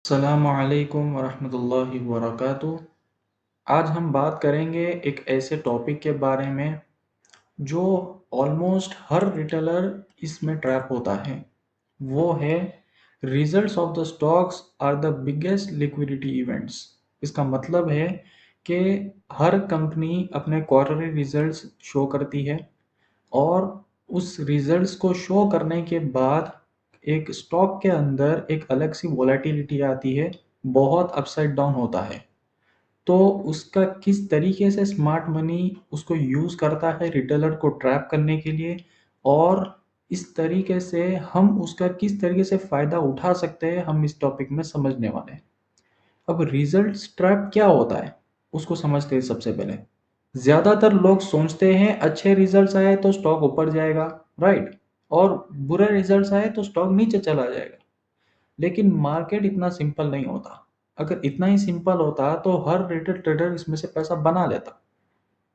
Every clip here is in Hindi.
अस्सलामुअलैकुम वरहमतुल्लाहि वबरकातुहू। आज हम बात करेंगे एक ऐसे टॉपिक के बारे में जो ऑलमोस्ट हर रिटेलर इसमें ट्रैप होता है। वो है results of the stocks are the biggest liquidity events. इसका मतलब है कि हर कंपनी अपने क्वार्टरली रिजल्ट्स शो करती है और उस रिजल्ट्स को शो करने के बाद एक स्टॉक के अंदर एक अलग सी वोलेटिलिटी आती है, बहुत अपसाइड डाउन होता है। तो उसका किस तरीके से स्मार्ट मनी उसको यूज़ करता है रिटेलर को ट्रैप करने के लिए, और इस तरीके से हम उसका किस तरीके से फ़ायदा उठा सकते हैं, हम इस टॉपिक में समझने वाले हैं। अब रिजल्ट्स ट्रैप क्या होता है, उसको समझते हैं सबसे पहले। ज़्यादातर लोग सोचते हैं अच्छे रिजल्ट्स आए तो स्टॉक ऊपर जाएगा, राइट, और बुरे रिजल्ट्स आए तो स्टॉक नीचे चला जाएगा। लेकिन मार्केट इतना सिंपल नहीं होता। अगर इतना ही सिंपल होता तो हर रिटेल ट्रेडर इसमें से पैसा बना लेता।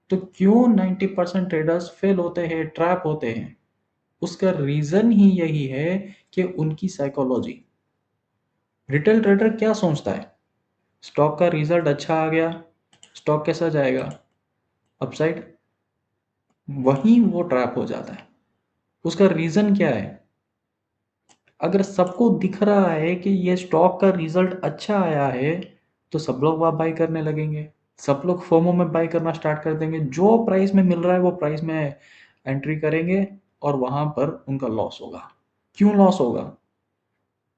तो क्यों 90% ट्रेडर्स फेल होते हैं, ट्रैप होते हैं? उसका रीज़न ही यही है कि उनकी साइकोलॉजी। रिटेल ट्रेडर क्या सोचता है? स्टॉक का रिजल्ट अच्छा आ गया, स्टॉक कैसा जाएगा? अपसाइड। वहीं वो ट्रैप हो जाता है। उसका रीज़न क्या है? अगर सबको दिख रहा है कि ये स्टॉक का रिजल्ट अच्छा आया है, तो सब लोग वहाँ बाई करने लगेंगे। सब लोग फोमो में बाई करना स्टार्ट कर देंगे। जो प्राइस में मिल रहा है वो प्राइस में एंट्री करेंगे और वहाँ पर उनका लॉस होगा। क्यों लॉस होगा?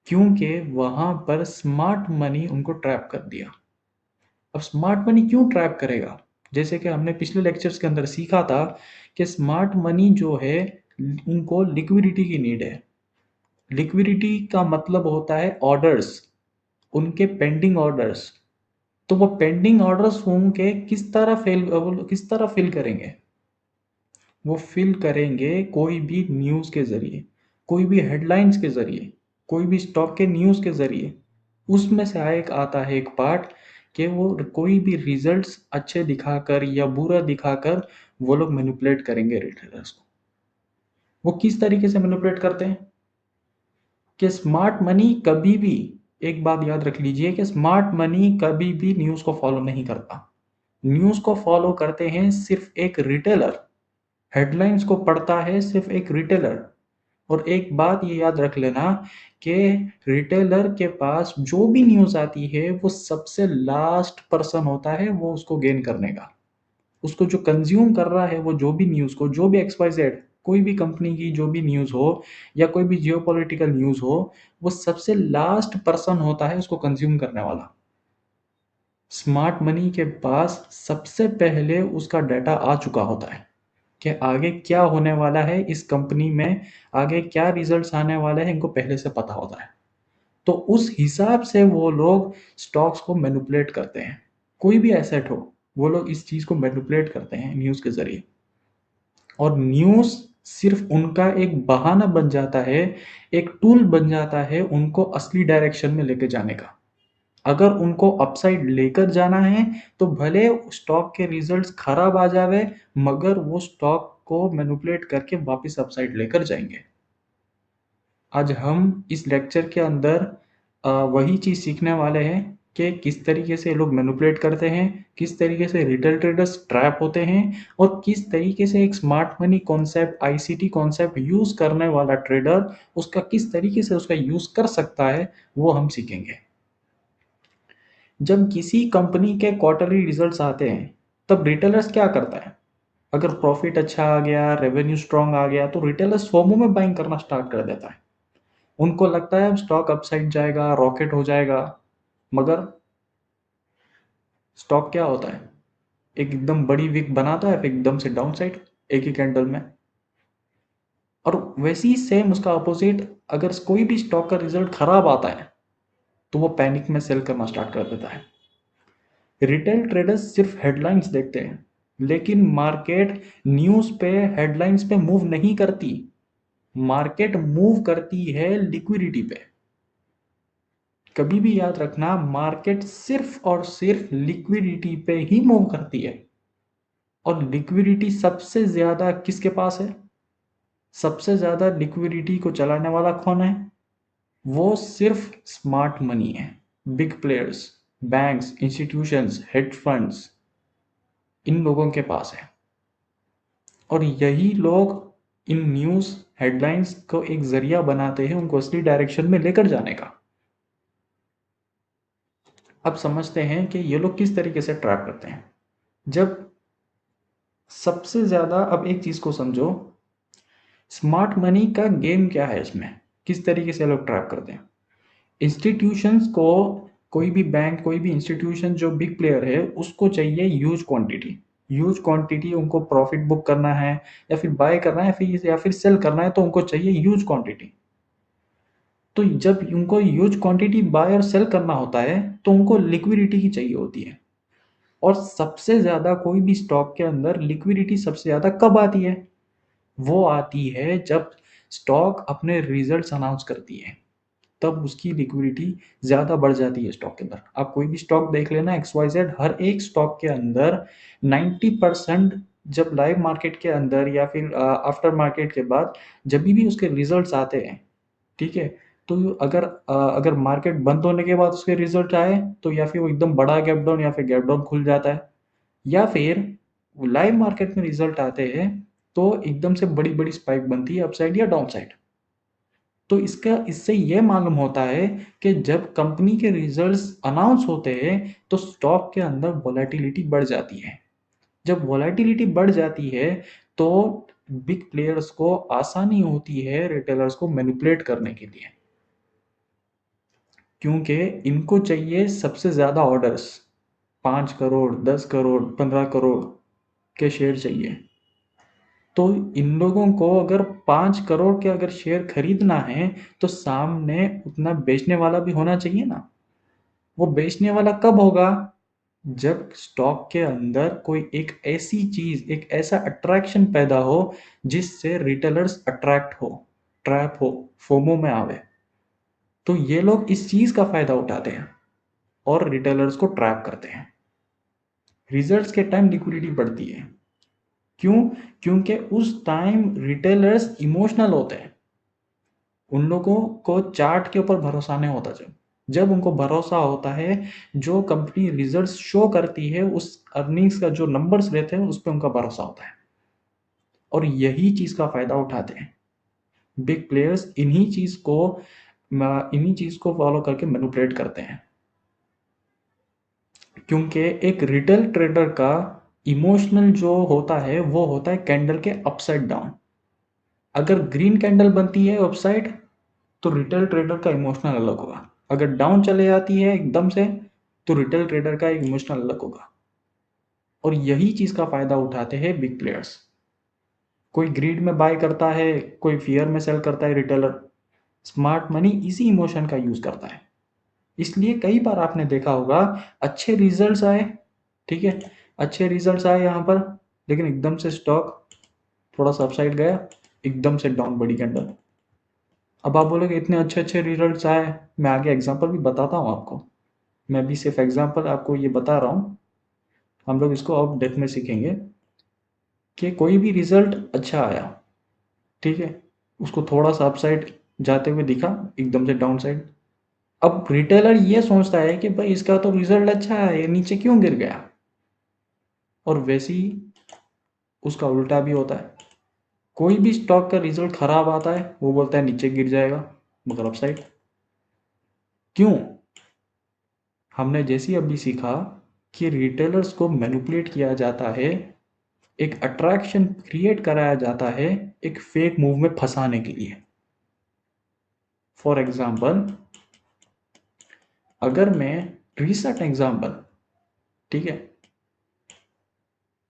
क्योंकि वहाँ पर स्मार्ट मनी उनको ट्रैप कर दिया। अब स्मार्ट मनी क्यों ट्रैप करेगा? जैसे कि हमने पिछले लेक्चर्स के अंदर सीखा था कि स्मार्ट मनी जो है, उनको लिक्विडिटी की नीड है। लिक्विडिटी का मतलब होता है ऑर्डर्स, उनके पेंडिंग ऑर्डर्स। तो वो पेंडिंग ऑर्डर्स होंगे किस तरह फिल करेंगे? वो फिल करेंगे कोई भी न्यूज़ के ज़रिए, कोई भी हेडलाइंस के ज़रिए, कोई भी स्टॉक के न्यूज़ के ज़रिए। उसमें से एक आता है एक पार्ट कि वो कोई भी रिजल्ट्स अच्छे दिखाकर या बुरा दिखाकर वो लोग मैनिपुलेट करेंगे रिटेलर्स को। वो किस तरीके से मैनिपुलेट करते हैं कि स्मार्ट मनी कभी भी, एक बात याद रख लीजिए कि स्मार्ट मनी कभी भी न्यूज़ को फॉलो नहीं करता। न्यूज़ को फॉलो करते हैं सिर्फ एक रिटेलर, हेडलाइंस को पढ़ता है सिर्फ एक रिटेलर। और एक बात ये याद रख लेना कि रिटेलर के पास जो भी न्यूज़ आती है वो सबसे लास्ट पर्सन होता है वो उसको गेन करने का। उसको जो कंज्यूम कर रहा है, वो जो भी न्यूज़ को, जो भी एक्सवाइजेड कोई भी कंपनी की जो भी न्यूज़ हो या कोई भी जियोपॉलिटिकल न्यूज़ हो, वो सबसे लास्ट पर्सन होता है उसको कंज्यूम करने वाला। स्मार्ट मनी के पास सबसे पहले उसका डाटा आ चुका होता है कि आगे क्या होने वाला है इस कंपनी में, आगे क्या रिजल्ट्स आने वाले हैं, इनको पहले से पता होता है। तो उस हिसाब से वो लोग स्टॉक्स को मैनिपुलेट करते हैं। कोई भी एसेट हो, वो लोग इस चीज़ को मैनिपुलेट करते हैं न्यूज़ के ज़रिए। और न्यूज़ सिर्फ उनका एक बहाना बन जाता है, एक टूल बन जाता है उनको असली डायरेक्शन में लेके जाने का। अगर उनको अपसाइड लेकर जाना है तो भले स्टॉक के रिजल्ट्स खराब आ जावे, मगर वो स्टॉक को मैनिपुलेट करके वापस अपसाइड लेकर जाएंगे। आज हम इस लेक्चर के अंदर वही चीज़ सीखने वाले हैं कि किस तरीके से लोग मैनिपुलेट करते हैं, किस तरीके से रिटेल ट्रेडर्स ट्रैप होते हैं, और किस तरीके से एक smart money concept, ICT concept use करने वाला ट्रेडर उसका किस तरीके से उसका यूज़ कर सकता है, वो हम सीखेंगे। जब किसी कंपनी के क्वार्टरली रिजल्ट्स आते हैं, तब रिटेलर्स क्या करता है? अगर प्रॉफिट अच्छा आ गया, रेवेन्यू स्ट्रांग आ गया, तो रिटेलर्स फोमो में बाइंग करना स्टार्ट कर देता है। उनको लगता है स्टॉक अपसाइड जाएगा, रॉकेट हो जाएगा। मगर स्टॉक क्या होता है? एकदम बड़ी विक बनाता है, फिर एकदम से डाउन साइड एक ही कैंडल में। और वैसे ही सेम उसका अपोजिट, अगर कोई भी स्टॉक का रिजल्ट खराब आता है तो वो पैनिक में सेल करना स्टार्ट कर देता है। रिटेल ट्रेडर्स सिर्फ हेडलाइंस देखते हैं, लेकिन मार्केट न्यूज़ पे, हेडलाइंस पे मूव नहीं करती। मार्केट मूव करती है लिक्विडिटी पे। कभी भी याद रखना, मार्केट सिर्फ और सिर्फ लिक्विडिटी पे ही मूव करती है। और लिक्विडिटी सबसे ज्यादा किसके पास है? सबसे ज्यादा लिक्विडिटी को चलाने वाला कौन है? वो सिर्फ स्मार्ट मनी है। Big players, banks, institutions, hedge funds, इन लोगों के पास है। और यही लोग इन न्यूज़ हेडलाइंस को एक जरिया बनाते हैं उनको असली डायरेक्शन में लेकर जाने का। अब समझते हैं कि ये लोग किस तरीके से ट्रैप करते हैं। जब सबसे ज़्यादा, अब एक चीज़ को समझो, स्मार्ट मनी का गेम क्या है इसमें, किस तरीके से लोग ट्रैप करते हैं। इंस्टीट्यूशंस को, कोई भी बैंक, कोई भी इंस्टीट्यूशन जो बिग प्लेयर है उसको चाहिए ह्यूज क्वांटिटी। ह्यूज क्वांटिटी उनको प्रॉफिट बुक करना है या फिर बाय करना है या फिर सेल करना है, तो उनको चाहिए ह्यूज क्वांटिटी। तो जब उनको ह्यूज क्वांटिटी बाय और सेल करना होता है तो उनको लिक्विडिटी की चाहिए होती है। और सबसे ज़्यादा कोई भी स्टॉक के अंदर लिक्विडिटी सबसे ज़्यादा कब आती है? वो आती है जब स्टॉक अपने रिजल्ट्स अनाउंस करती है, तब उसकी लिक्विडिटी ज़्यादा बढ़ जाती है स्टॉक के अंदर। आप कोई भी स्टॉक देख लेना, XYZ, हर एक स्टॉक के अंदर 90% जब लाइव मार्केट के अंदर या फिर आफ्टर मार्केट के बाद जब भी उसके रिजल्ट्स आते हैं, ठीक है, तो अगर मार्केट बंद होने के बाद उसके रिजल्ट आए तो या फिर वो एकदम बड़ा गैप डाउन या फिर गैप डाउन खुल जाता है, या फिर लाइव मार्केट में रिजल्ट आते हैं तो एकदम से बड़ी बड़ी स्पाइक बनती है अपसाइड या डाउन साइड। तो इससे ये मालूम होता है कि जब कंपनी के रिजल्ट्स अनाउंस होते हैं तो स्टॉक के अंदर वोलेटिलिटी बढ़ जाती है। जब वोलेटिलिटी बढ़ जाती है तो बिग प्लेयर्स को आसानी होती है रिटेलर्स को मैनिपुलेट करने के लिए, क्योंकि इनको चाहिए सबसे ज़्यादा ऑर्डर्स। 5 करोड़, 10 करोड़, 15 करोड़ के शेयर चाहिए। तो इन लोगों को अगर 5 करोड़ के अगर शेयर खरीदना है तो सामने उतना बेचने वाला भी होना चाहिए ना। वो बेचने वाला कब होगा? जब स्टॉक के अंदर कोई एक ऐसी चीज, एक ऐसा अट्रैक्शन पैदा हो जिससे रिटेलर्स अट्रैक्ट हो, ट्रैप हो, फोमो में आवे। तो ये लोग इस चीज का फायदा उठाते हैं और रिटेलर्स को ट्रैप करते हैं। रिजल्ट्स के टाइम लिक्विडिटी बढ़ती है। क्यों? क्योंकि उस टाइम रिटेलर्स इमोशनल होते हैं। उन लोगों को चार्ट के ऊपर भरोसा नहीं होता। जब जब उनको भरोसा होता है जो कंपनी रिजल्ट्स शो करती है, उस अर्निंग्स का जो नंबर्स रहते हैं उस पर उनका भरोसा होता है, और यही चीज का फायदा उठाते हैं बिग प्लेयर्स। इन्हीं चीज को फॉलो करके मैनिपुलेट करते हैं, क्योंकि एक रिटेल ट्रेडर का इमोशनल जो होता है वो होता है कैंडल के अपसाइड डाउन। अगर ग्रीन कैंडल बनती है अपसाइड तो रिटेल ट्रेडर का इमोशनल अलग होगा। अगर डाउन चले जाती है एकदम से तो रिटेल ट्रेडर का एक इमोशनल अलग होगा। और यही चीज का फायदा उठाते हैं बिग प्लेयर्स। कोई ग्रीड में बाय करता है, कोई फियर में सेल करता है रिटेलर। स्मार्ट मनी इसी इमोशन का यूज करता है। इसलिए कई बार आपने देखा होगा अच्छे रिजल्ट्स आए, ठीक है, अच्छे रिजल्ट्स आए यहाँ पर, लेकिन एकदम से स्टॉक थोड़ा सा अपसाइड गया, एकदम से डाउन बड़ी कैंडल। अब आप बोलोगे इतने अच्छे अच्छे रिजल्ट्स आए, मैं आगे एग्जांपल भी बताता हूँ आपको। मैं भी सिर्फ एग्जांपल आपको ये बता रहा हूँ, हम लोग इसको अब डेप्थ में सीखेंगे कि कोई भी रिजल्ट अच्छा आया, ठीक है, उसको थोड़ा सा अपसाइड जाते हुए दिखा, एकदम से डाउन साइड। अब रिटेलर ये सोचता है कि भाई इसका तो रिजल्ट अच्छा है, ये नीचे क्यों गिर गया। और वैसे ही उसका उल्टा भी होता है। कोई भी स्टॉक का रिजल्ट खराब आता है वो बोलता है नीचे गिर जाएगा, मगर अपसाइड क्यों? हमने जैसे ही अभी सीखा कि रिटेलर्स को मैनिपुलेट किया जाता है, एक अट्रैक्शन क्रिएट कराया जाता है एक फेक मूव में फंसाने के लिए। फॉर एग्जाम्पल, अगर मैं रिसेंट एग्जाम्पल, ठीक है,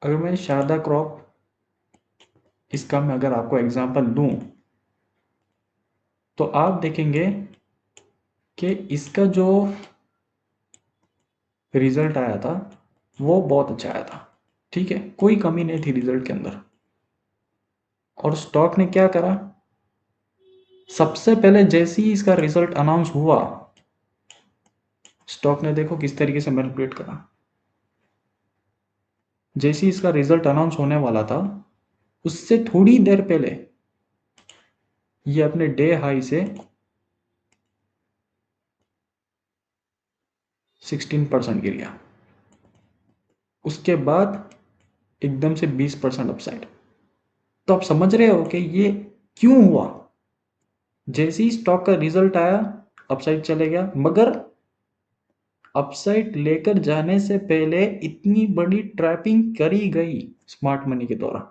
अगर मैं शारदा क्रॉप, इसका मैं अगर आपको एग्जाम्पल दूं तो आप देखेंगे कि इसका जो रिजल्ट आया था वो बहुत अच्छा आया था, ठीक है, कोई कमी नहीं थी रिजल्ट के अंदर। और स्टॉक ने क्या करा, सबसे पहले जैसे ही इसका रिजल्ट अनाउंस हुआ, स्टॉक ने देखो किस तरीके से मैनिपुलेट करा। जैसे ही इसका रिजल्ट अनाउंस होने वाला था उससे थोड़ी देर पहले ये अपने डे हाई से 16% गिर गया। उसके बाद एकदम से 20% अपसाइड। तो आप समझ रहे हो कि ये क्यों हुआ। जैसे ही स्टॉक का रिजल्ट आया अपसाइड चले गया, मगर अपसाइड लेकर जाने से पहले इतनी बड़ी ट्रैपिंग करी गई स्मार्ट मनी के द्वारा।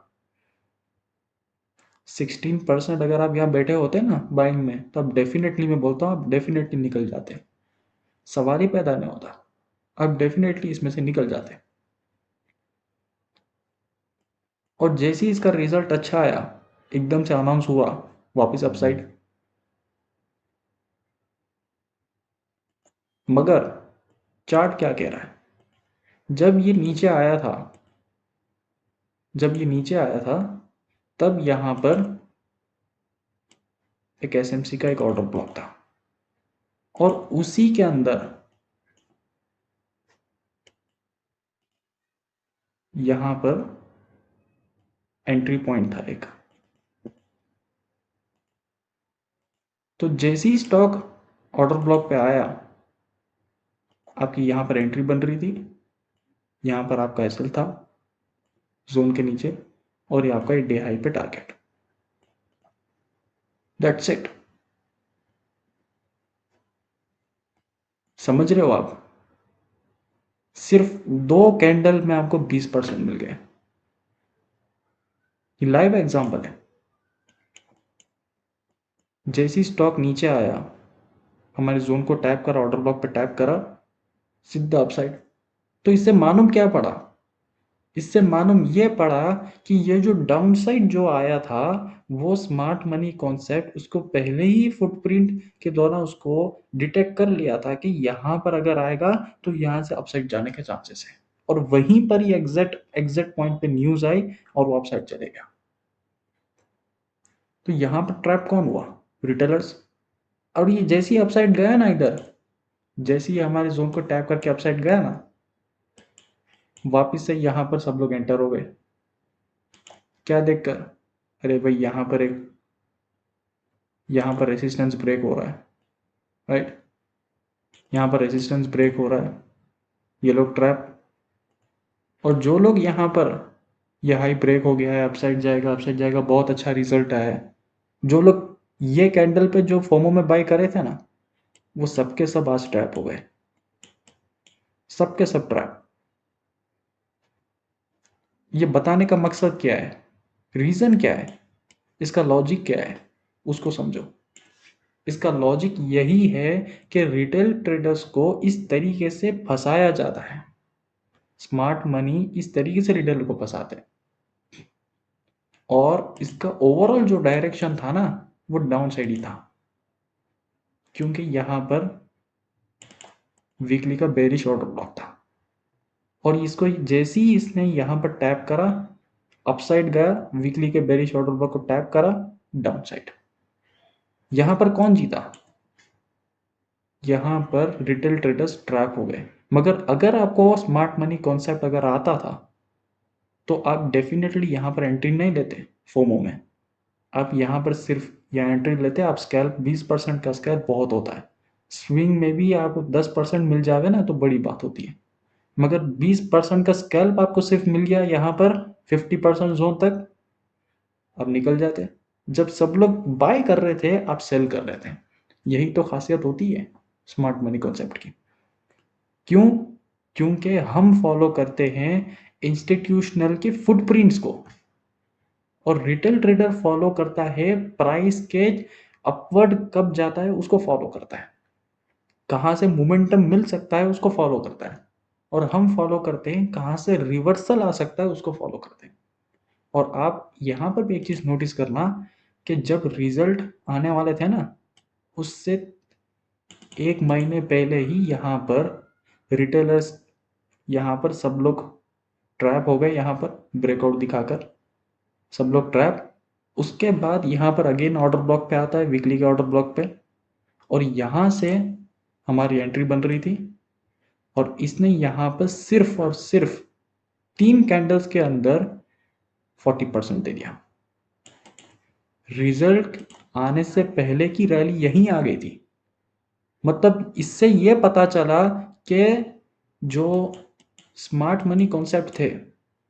16% अगर आप यहाँ बैठे होते ना बाइंग में, तो आप डेफिनेटली, मैं बोलता हूँ, आप डेफिनेटली निकल जाते। सवाल ही पैदा नहीं होता, आप डेफिनेटली इसमें से निकल जाते। और जैसे ही इसका रिजल्ट अच्छा आया, एकदम से अनाउंस हुआ, वापस अपसाइड। मगर चार्ट क्या कह रहा है, जब ये नीचे आया था, तब यहां पर एक एसएमसी का एक ऑर्डर ब्लॉक था, और उसी के अंदर यहां पर एंट्री पॉइंट था एक। तो जैसे ही स्टॉक ऑर्डर ब्लॉक पे आया, आपकी यहां पर एंट्री बन रही थी, यहां पर आपका एसएल था जोन के नीचे, और ये आपका डे हाई पे टारगेट। That's it. समझ रहे हो आप। सिर्फ 2 कैंडल में आपको 20% मिल गए। ये लाइव एग्जांपल है। जैसे ही स्टॉक नीचे आया, हमारे जोन को टैप करा, ऑर्डर ब्लॉक पे टैप करा, सीधा अपसाइड। तो इससे मालूम क्या पड़ा, इससे मालूम ये पड़ा कि ये जो डाउनसाइड जो आया था, वो स्मार्ट मनी कॉन्सेप्ट उसको पहले ही फुटप्रिंट के द्वारा उसको डिटेक्ट कर लिया था कि यहां पर अगर आएगा तो यहां से अपसाइड जाने के चांसेस है। और वहीं पर ही एग्जैक्ट एग्जैक्ट पॉइंट पे न्यूज आई और वो अपसाइड चले गया। तो यहां पर ट्रैप कौन हुआ, रिटेलर्स। और ये जैसे ही अपसाइड गया ना, इधर जैसे ही हमारे जोन को टैप करके अपसाइड गया ना, वापिस से यहां पर सब लोग एंटर हो गए। क्या देखकर, अरे भाई यहां पर रेसिस्टेंस ब्रेक हो रहा है, राइट। यहां पर रेसिस्टेंस ब्रेक हो रहा है, ये लोग ट्रैप। और जो लोग यहां पर, ये हाई ब्रेक हो गया है, अपसाइड जाएगा, बहुत अच्छा रिजल्ट आया है, जो लोग ये कैंडल पे जो फोमो में बाई करे थे ना, वो सबके सब आज ट्रैप हो गए, सबके सब ट्रैप। ये बताने का मकसद क्या है, रीजन क्या है, इसका लॉजिक क्या है, उसको समझो। इसका लॉजिक यही है कि रिटेल ट्रेडर्स को इस तरीके से फंसाया जाता है। स्मार्ट मनी इस तरीके से रिटेलर को फंसाते हैं, और इसका ओवरऑल जो डायरेक्शन था ना, वो डाउन साइड ही था, क्योंकि यहां पर वीकली का बेरिश ऑर्डर ब्लॉक था। और इसको जैसे ही इसने यहां पर टैप करा, अपसाइड गया, वीकली के बेरिश ऑर्डर ब्लॉक को टैप करा, डाउन साइड। यहां पर कौन जीता, यहां पर रिटेल ट्रेडर्स ट्रैप हो गए। मगर अगर आपको स्मार्ट मनी कॉन्सेप्ट अगर आता था, तो आप डेफिनेटली यहां पर एंट्री नहीं लेते फोमो में। आप यहां पर सिर्फ यहाँ एंट्री लेते, आप स्कैल्प 20% का स्कैल्प बहुत होता है। स्विंग में भी आपको 10% मिल जावे ना तो बड़ी बात होती है, मगर 20% का स्कैल्प आपको सिर्फ मिल गया यहाँ पर 50% जोन तक, आप निकल जाते। जब सब लोग बाय कर रहे थे, आप सेल कर रहे थे। यही तो खासियत होती है स्मार्ट मनी कॉन्सेप्ट की। क्यों, क्योंकि हम फॉलो करते हैं इंस्टीट्यूशनल के फुटप्रिंट्स को, और रिटेल ट्रेडर फॉलो करता है प्राइस के अपवर्ड कब जाता है उसको फॉलो करता है, कहां से मोमेंटम मिल सकता है उसको फॉलो करता है। और हम फॉलो करते हैं कहां से रिवर्सल आ सकता है उसको फॉलो करते हैं। और आप यहां पर भी एक चीज नोटिस करना कि जब रिजल्ट आने वाले थे ना, उससे 1 महीने पहले ही यहाँ पर रिटेलर्स, यहाँ पर सब लोग ट्रैप हो गए, यहाँ पर ब्रेकआउट दिखाकर सब लोग ट्रैप। उसके बाद यहाँ पर अगेन ऑर्डर ब्लॉक पे आता है, वीकली के ऑर्डर ब्लॉक पे, और यहाँ से हमारी एंट्री बन रही थी, और इसने यहाँ पर सिर्फ और सिर्फ 3 कैंडल्स के अंदर 40% दे दिया। रिजल्ट आने से पहले की रैली यहीं आ गई थी। मतलब इससे यह पता चला कि जो स्मार्ट मनी कॉन्सेप्ट थे,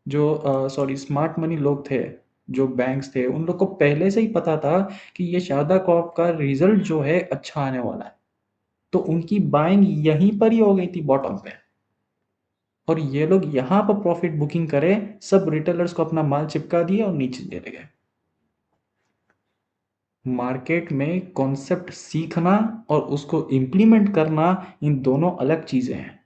जो स्मार्ट मनी लोग थे, जो बैंक्स थे, उन लोग को पहले से ही पता था कि ये शारदा क्रॉप का रिजल्ट जो है अच्छा आने वाला है, तो उनकी बाइंग यहीं पर ही हो गई थी बॉटम पे, और ये लोग यहाँ पर प्रॉफिट बुकिंग करे, सब रिटेलर्स को अपना माल चिपका दिया और नीचे चले गए। मार्केट में कॉन्सेप्ट सीखना और उसको इम्प्लीमेंट करना, इन दोनों अलग चीजें हैं।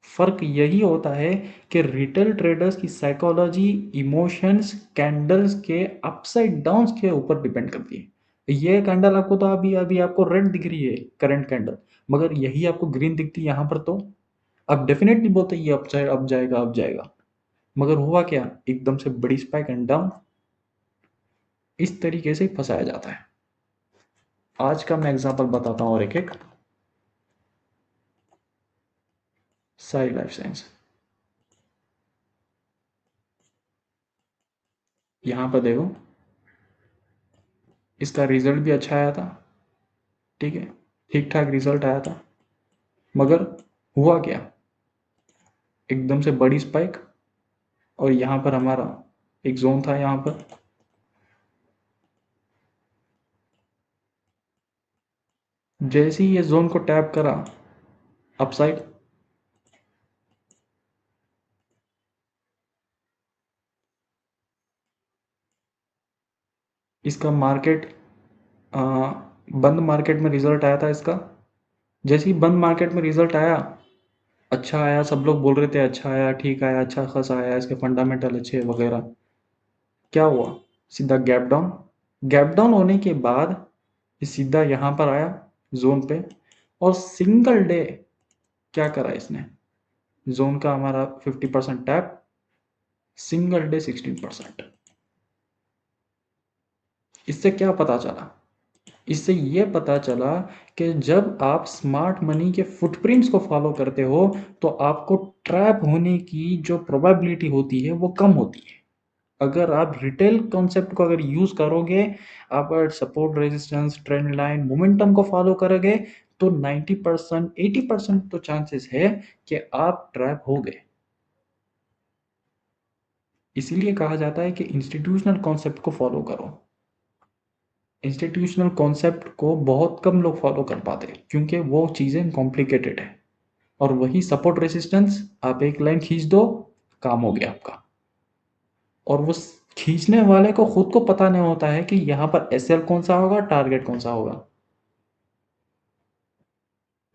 फर्क यही होता है कि रिटेल ट्रेडर्स की साइकोलॉजी इमोशंस कैंडल्स के अपसाइड डाउन्स के ऊपर डिपेंड करती है। ये कैंडल आपको तो अभी अभी आपको रेड दिख रही है करंट कैंडल, मगर यही आपको ग्रीन दिखती है यहाँ पर, तो आप डेफिनेटली बोलते हैं ये अप जाएगा अप जाएगा, मगर हुआ क्या, एकदम से बड़ी स्पाइक एंड डाउन। इस तरीके से फंसाया जाता है। आज का मैं एग्जांपल बताता हूँ और एक एक। सारी लाइफ साइंस, यहाँ पर देखो, इसका रिजल्ट भी अच्छा आया था, ठीक है, ठीक ठाक रिजल्ट आया था, मगर हुआ क्या, एकदम से बड़ी स्पाइक, और यहाँ पर हमारा एक जोन था, यहाँ पर जैसे ही ये जोन को टैप करा अपसाइड, इसका मार्केट बंद मार्केट में रिजल्ट आया था इसका। जैसे ही बंद मार्केट में रिजल्ट आया, अच्छा आया, सब लोग बोल रहे थे अच्छा आया, ठीक आया, अच्छा खासा आया, इसके फंडामेंटल अच्छे वगैरह। क्या हुआ, सीधा गैप डाउन। गैप डाउन होने के बाद ये सीधा यहाँ पर आया जोन पे, और सिंगल डे क्या करा इसने, जोन का हमारा 50% टैप, सिंगल डे 16%। इससे क्या पता चला, इससे ये पता चला कि जब आप स्मार्ट मनी के फुटप्रिंट्स को फॉलो करते हो तो आपको ट्रैप होने की जो प्रोबेबिलिटी होती है वो कम होती है। अगर आप रिटेल कॉन्सेप्ट को अगर यूज करोगे, आप support resistance trend line momentum को फॉलो करोगे, तो 90% 80% तो चांसेस है कि आप ट्रैप हो गए। इसीलिए कहा जाता है कि इंस्टीट्यूशनल कॉन्सेप्ट को फॉलो करो। इंस्टीट्यूशनल कॉन्सेप्ट को बहुत कम लोग फॉलो कर पाते हैं क्योंकि वो चीज़ें कॉम्प्लिकेटेड है, और वही सपोर्ट रेसिस्टेंस, आप एक लाइन खींच दो, काम हो गया आपका। और वो खींचने वाले को खुद को पता नहीं होता है कि यहाँ पर एसएल कौन सा होगा, टारगेट कौन सा होगा।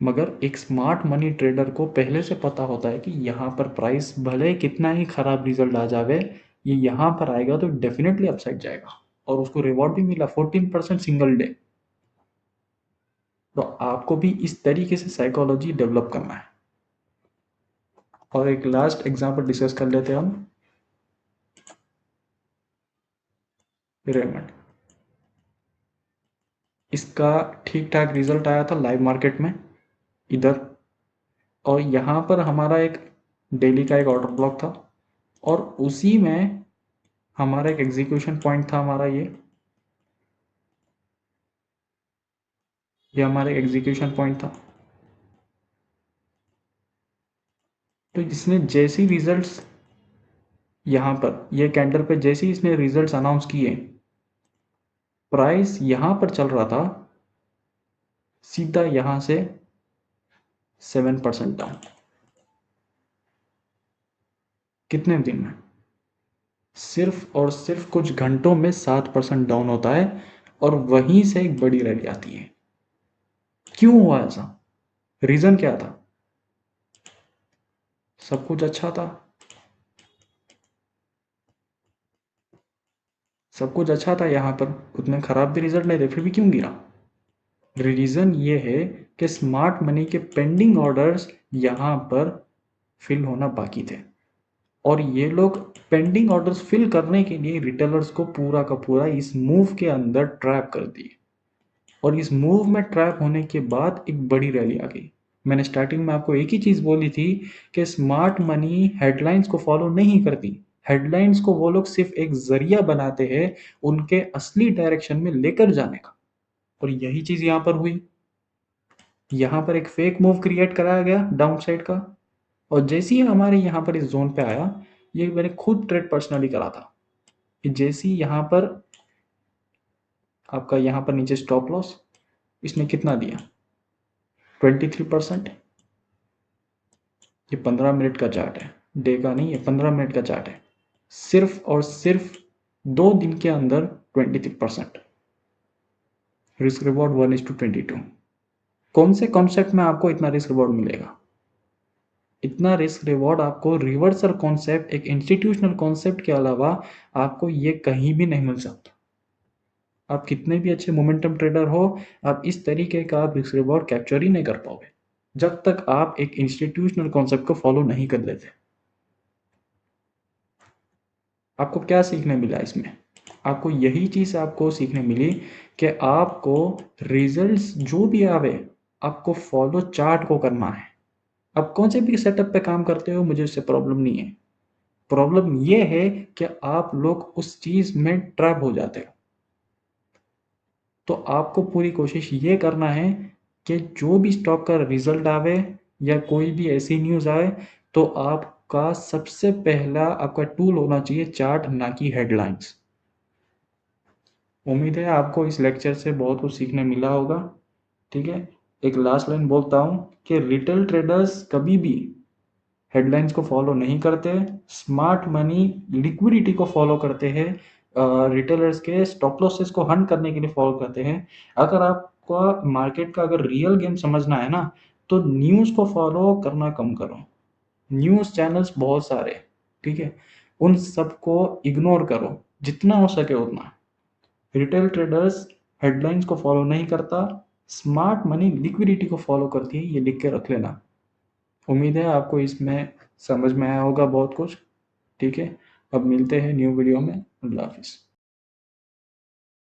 मगर एक स्मार्ट मनी ट्रेडर को पहले से पता होता है कि यहाँ पर प्राइस भले कितना ही खराब रिजल्ट आ जावे, ये यहाँ पर आएगा तो डेफिनेटली अपसाइड जाएगा, और उसको रिवॉर्ड भी मिला 14% सिंगल डे। तो आपको भी इस तरीके से साइकोलॉजी डेवलप करना है। और एक लास्ट एग्जांपल डिस्कस कर लेते हैं हम, रेमंड। इसका ठीक ठाक रिजल्ट आया था लाइव मार्केट में इधर, और यहाँ पर हमारा एक डेली का एक ऑर्डर ब्लॉक था, और उसी में हमारा एक एग्जीक्यूशन पॉइंट था, हमारा ये हमारा एग्जीक्यूशन पॉइंट था। तो इसने जैसे ही रिजल्ट्स यहाँ पर ये कैंडल पे जैसे ही इसने रिजल्ट्स अनाउंस किए, प्राइस यहाँ पर चल रहा था, सीधा यहाँ से 7% डाउन। कितने दिन में, सिर्फ और सिर्फ कुछ घंटों में 7% डाउन होता है, और वहीं से एक बड़ी रैली आती है। क्यों हुआ ऐसा, रीजन क्या था, सब कुछ अच्छा था, सब कुछ अच्छा था, यहाँ पर उतने खराब भी रिजल्ट नहीं थे, फिर भी क्यों गिरा। रीजन ये है कि स्मार्ट मनी के पेंडिंग ऑर्डर्स यहाँ पर फिल होना बाकी थे, और ये लोग पेंडिंग ऑर्डर्स फिल करने के लिए रिटेलर्स को पूरा का पूरा इस मूव के अंदर ट्रैप कर दिए, और इस मूव में ट्रैप होने के बाद एक बड़ी रैली आ गई। मैंने स्टार्टिंग में आपको एक ही चीज़ बोली थी कि स्मार्ट मनी हेडलाइंस को फॉलो नहीं करती, हेडलाइंस को वो लोग सिर्फ एक जरिया बनाते हैं उनके असली डायरेक्शन में लेकर जाने का, और यही चीज़ यहाँ पर हुई। यहाँ पर एक फेक मूव क्रिएट कराया गया डाउन साइड का, और जैसे ही हमारे यहाँ पर इस जोन पे आया, ये मैंने खुद ट्रेड पर्सनली करा था कि जैसे ही यहाँ पर आपका यहाँ पर नीचे स्टॉप लॉस, इसने कितना दिया 23%। ये 15 मिनट का चार्ट है, डे का नहीं है, 15 मिनट का चार्ट है। सिर्फ और सिर्फ 2 दिन के अंदर 23%। Risk reward 1:22। कौन से कॉन्सेप्ट में आपको इतना रिस्क रिवॉर्ड मिलेगा? इतना रिस्क रिवॉर्ड आपको रिवर्सल कॉन्सेप्ट, एक इंस्टीट्यूशनल कॉन्सेप्ट के अलावा आपको ये कहीं भी नहीं मिल सकता। आप कितने भी अच्छे मोमेंटम ट्रेडर हो, आप इस तरीके का रिस्क रिवॉर्ड कैप्चर ही नहीं कर पाओगे जब तक आप एक इंस्टीट्यूशनल कॉन्सेप्ट को फॉलो नहीं कर लेते। आपको क्या सीखने मिला इसमें? आपको यही चीज़ आपको सीखने मिली कि आपको रिजल्ट्स जो भी आवे, आपको फॉलो चार्ट को करना है। आप कौन से भी सेटअप पे काम करते हो, मुझे उससे प्रॉब्लम नहीं है। प्रॉब्लम ये है कि आप लोग उस चीज़ में ट्रैप हो जाते हो। तो आपको पूरी कोशिश ये करना है कि जो भी स्टॉक का रिजल्ट आवे या कोई भी ऐसी न्यूज़ आए, तो आपका सबसे पहला आपका टूल होना चाहिए चार्ट, ना कि हेडलाइंस। उम्मीद है आपको इस लेक्चर से बहुत कुछ सीखने मिला होगा। ठीक है, एक लास्ट लाइन बोलता हूँ कि रिटेल ट्रेडर्स कभी भी हेडलाइंस को फॉलो नहीं करते, स्मार्ट मनी लिक्विडिटी को फॉलो करते हैं, रिटेलर्स के स्टॉप लॉसेस को हंट करने के लिए फॉलो करते हैं। अगर आपका मार्केट का अगर रियल गेम समझना है ना, तो न्यूज़ को फॉलो करना कम करो। न्यूज़ चैनल्स बहुत सारे, ठीक है, उन सबको इग्नोर करो जितना हो सके उतना। रिटेल ट्रेडर्स हेडलाइंस को फॉलो नहीं करता, स्मार्ट मनी लिक्विडिटी को फॉलो करती है, ये लिख के रख लेना। उम्मीद है आपको इसमें समझ में आया होगा बहुत कुछ। ठीक है, अब मिलते हैं न्यू वीडियो में। अल्लाह हाफिज़।